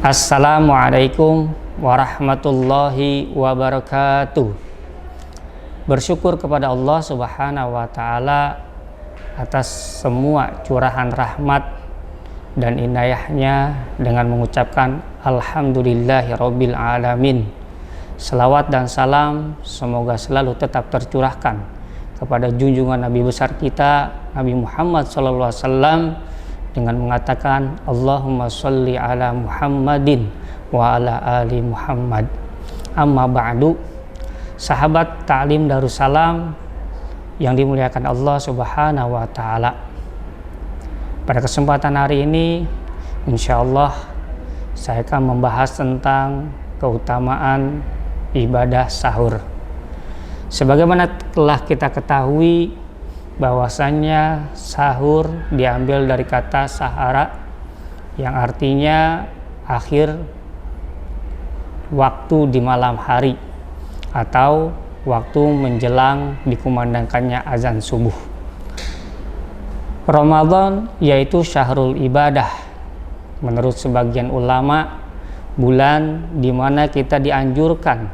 Assalamualaikum warahmatullahi wabarakatuh. Bersyukur kepada Allah Subhanahu wa Ta'ala atas semua curahan rahmat dan inayahnya dengan mengucapkan Alhamdulillahirabbil alamin. Selawat dan salam semoga selalu tetap tercurahkan kepada junjungan Nabi besar kita Nabi Muhammad SAW dengan mengatakan Allahumma sholli ala Muhammadin wa ala ali Muhammad. Amma ba'du, sahabat Ta'lim Darussalam yang dimuliakan Allah Subhanahu wa Ta'ala. Pada kesempatan hari ini insyaallah saya akan membahas tentang keutamaan ibadah sahur. Sebagaimana telah kita ketahui bahwasanya sahur diambil dari kata sahara yang artinya akhir waktu di malam hari atau waktu menjelang dikumandangkannya azan subuh. Ramadan yaitu syahrul ibadah. Menurut sebagian ulama, bulan di mana kita dianjurkan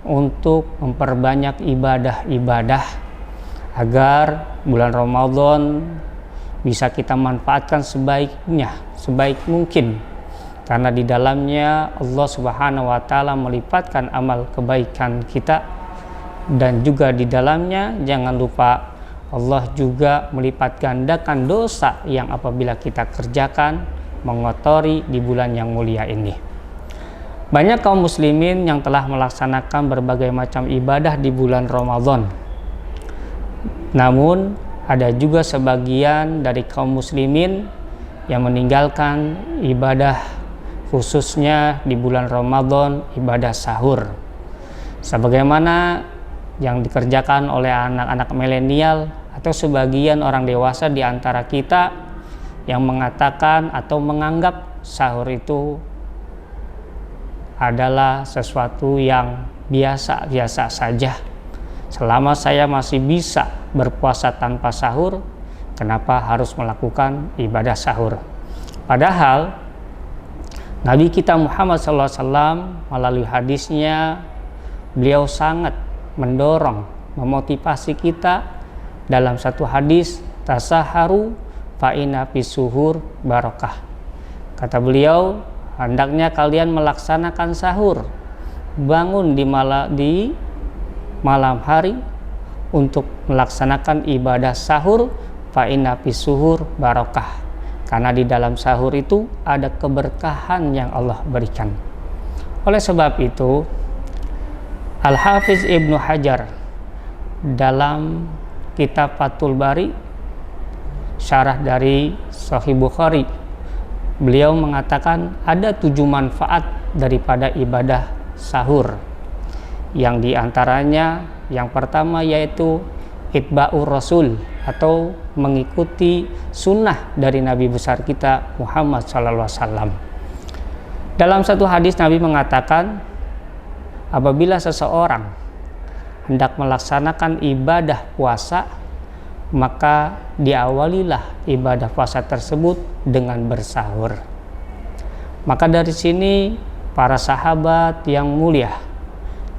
untuk memperbanyak ibadah-ibadah agar bulan Ramadan bisa kita manfaatkan sebaik mungkin, karena di dalamnya Allah Subhanahu wa Ta'ala melipatkan amal kebaikan kita, dan juga di dalamnya jangan lupa Allah juga melipat gandakan dosa yang apabila kita kerjakan mengotori di bulan yang mulia ini. Banyak kaum muslimin yang telah melaksanakan berbagai macam ibadah di bulan Ramadan. Namun ada juga sebagian dari kaum muslimin yang meninggalkan ibadah khususnya di bulan Ramadan, ibadah sahur. Sebagaimana yang dikerjakan oleh anak-anak milenial atau sebagian orang dewasa di antara kita yang mengatakan atau menganggap sahur itu adalah sesuatu yang biasa-biasa saja. Selama saya masih bisa berpuasa tanpa sahur, kenapa harus melakukan ibadah sahur? Padahal Nabi kita Muhammad SAW melalui hadisnya, beliau sangat mendorong, memotivasi kita dalam satu hadis, tasaharu fa inna fis suhur barokah. Kata beliau, hendaknya kalian melaksanakan sahur, bangun di malam hari untuk melaksanakan ibadah sahur, fa inna fis suhur barokah, karena di dalam sahur itu ada keberkahan yang Allah berikan. Oleh sebab itu Al-Hafiz Ibnu Hajar dalam kitab Fathul Bari, syarah dari Sahih Bukhari, beliau mengatakan ada 7 manfaat daripada ibadah sahur. Yang diantaranya yang pertama yaitu itba'ur rasul atau mengikuti sunnah dari Nabi besar kita Muhammad SAW. Dalam satu hadis Nabi mengatakan, apabila seseorang hendak melaksanakan ibadah puasa, maka diawalilah ibadah puasa tersebut dengan bersahur. Maka dari sini para sahabat yang mulia,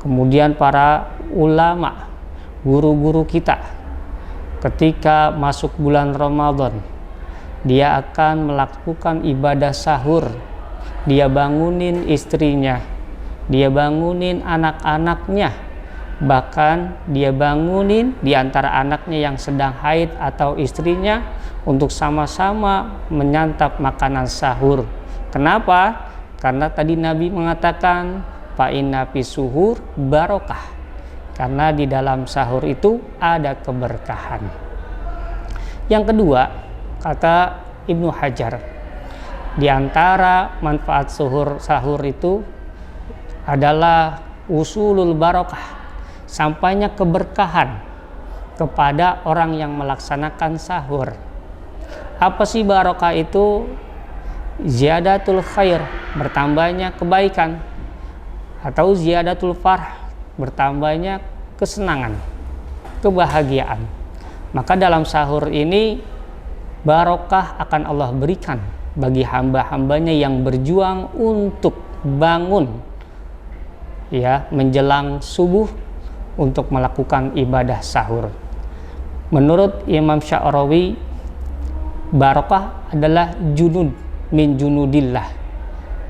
kemudian para ulama, guru-guru kita, ketika masuk bulan Ramadan, dia akan melakukan ibadah sahur. Dia bangunin istrinya, dia bangunin anak-anaknya, bahkan dia bangunin di antara anaknya yang sedang haid atau istrinya untuk sama-sama menyantap makanan sahur. Kenapa? Karena tadi Nabi mengatakan fa inna fis suhur barokah, karena di dalam sahur itu ada keberkahan. Yang kedua, kata Ibnu Hajar, di antara manfaat sahur itu adalah usulul barokah, sampainya keberkahan kepada orang yang melaksanakan sahur. Apa sih barokah itu? Ziyadatul khair, bertambahnya kebaikan, atau ziyadatul farh, bertambahnya kesenangan, kebahagiaan. Maka dalam sahur ini barokah akan Allah berikan bagi hamba-hambanya yang berjuang untuk bangun ya menjelang subuh untuk melakukan ibadah sahur. Menurut Imam Sya'rawi, barakah adalah junud min junudillah.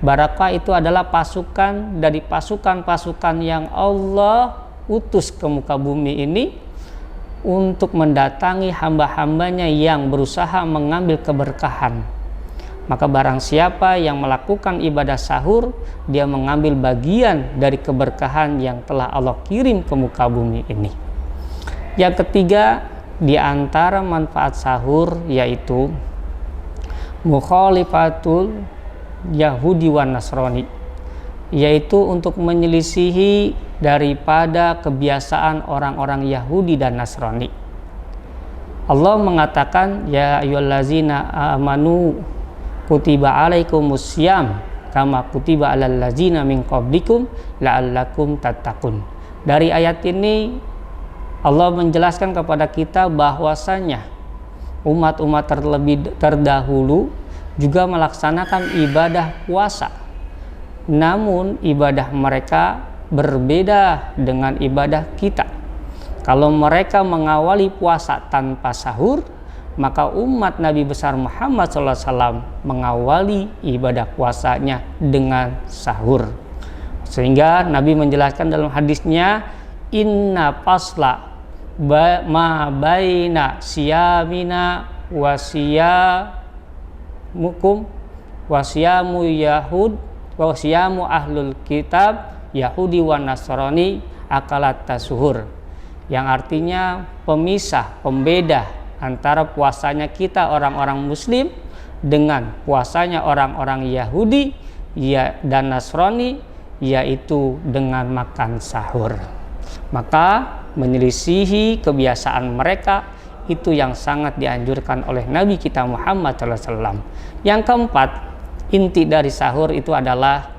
Barakah itu adalah pasukan dari pasukan-pasukan yang Allah utus ke muka bumi ini untuk mendatangi hamba-hambanya yang berusaha mengambil keberkahan. Maka barang siapa yang melakukan ibadah sahur, dia mengambil bagian dari keberkahan yang telah Allah kirim ke muka bumi ini. Yang ketiga, di antara manfaat sahur yaitu mukhalifatul Yahudi wan Nasrani, yaitu untuk menyelisihi daripada kebiasaan orang-orang Yahudi dan Nasrani. Allah mengatakan, ya ayyuhallazina amanu kutiba alaikumussyam kama kutiba alal ladzina min qablikum la'allakum tattaqun. Dari ayat ini Allah menjelaskan kepada kita bahwasanya umat-umat terlebih terdahulu juga melaksanakan ibadah puasa. Namun ibadah mereka berbeda dengan ibadah kita. Kalau mereka mengawali puasa tanpa sahur, maka umat Nabi besar Muhammad SAW mengawali ibadah puasanya dengan sahur. Sehingga Nabi menjelaskan dalam hadisnya, inna fasla ma baina siyamina wasiyamukum wasiyamu yahud wasiyamu ahlul kitab Yahudi wa Nasrani akalat tasuhur, yang artinya pemisah, pembeda antara puasanya kita orang-orang muslim dengan puasanya orang-orang Yahudi dan Nasrani, yaitu dengan makan sahur. Maka menyelisihi kebiasaan mereka itu yang sangat dianjurkan oleh Nabi kita Muhammad SAW. Yang keempat, inti dari sahur itu adalah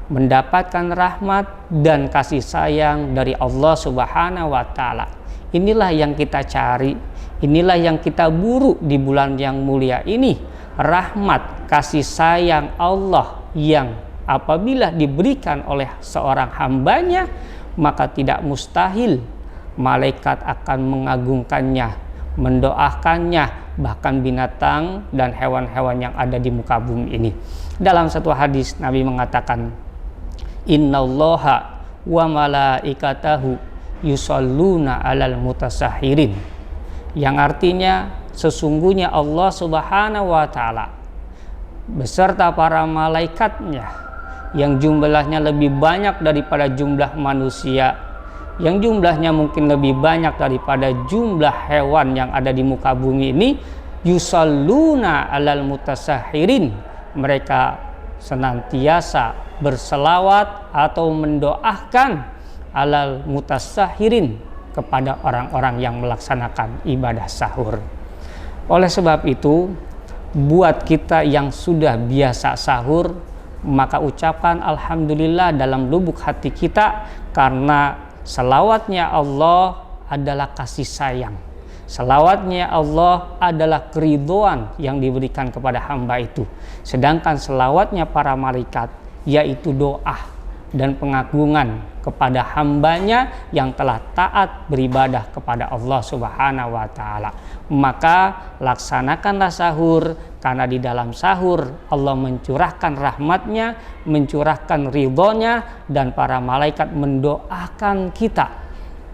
mendapatkan rahmat dan kasih sayang dari Allah Subhanahu wa Ta'ala. Inilah yang kita cari, inilah yang kita buru di bulan yang mulia ini. Rahmat, kasih sayang Allah yang apabila diberikan oleh seorang hambanya, maka tidak mustahil malaikat akan mengagungkannya, mendoakannya, bahkan binatang dan hewan-hewan yang ada di muka bumi ini. Dalam satu hadis Nabi mengatakan, innallaha wa malaikatahu yusalluna alal mutasahirin, yang artinya sesungguhnya Allah Subhanahu wa Ta'ala beserta para malaikatnya yang jumlahnya lebih banyak daripada jumlah manusia, yang jumlahnya mungkin lebih banyak daripada jumlah hewan yang ada di muka bumi ini, yusalluna alal mutasahirin, mereka senantiasa berselawat atau mendoakan alal mutasahirin, kepada orang-orang yang melaksanakan ibadah sahur. Oleh sebab itu, buat kita yang sudah biasa sahur, maka ucapan alhamdulillah dalam lubuk hati kita, karena selawatnya Allah adalah kasih sayang. Selawatnya Allah adalah keridhaan yang diberikan kepada hamba itu. Sedangkan selawatnya para malaikat yaitu doa dan pengagungan kepada hambanya yang telah taat beribadah kepada Allah Subhanahu wa Ta'ala. Maka laksanakanlah sahur, karena di dalam sahur Allah mencurahkan rahmatnya, mencurahkan ridhonya, dan para malaikat mendoakan kita,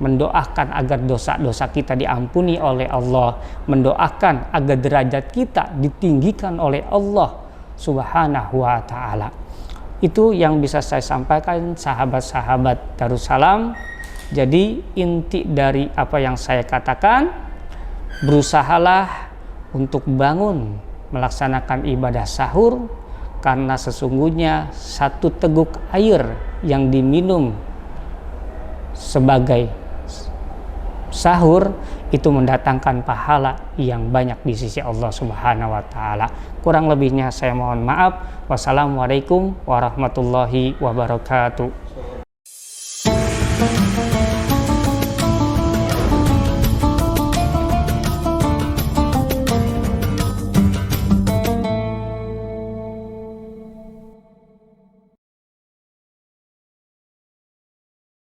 mendoakan agar dosa-dosa kita diampuni oleh Allah, mendoakan agar derajat kita ditinggikan oleh Allah Subhanahu wa Ta'ala. Itu yang bisa saya sampaikan, sahabat-sahabat Darussalam. Jadi inti dari apa yang saya katakan, berusahalah untuk bangun melaksanakan ibadah sahur, karena sesungguhnya satu teguk air yang diminum sebagai sahur itu mendatangkan pahala yang banyak di sisi Allah Subhanahu wa Ta'ala. Kurang lebihnya saya mohon maaf. Wassalamualaikum warahmatullahi wabarakatuh.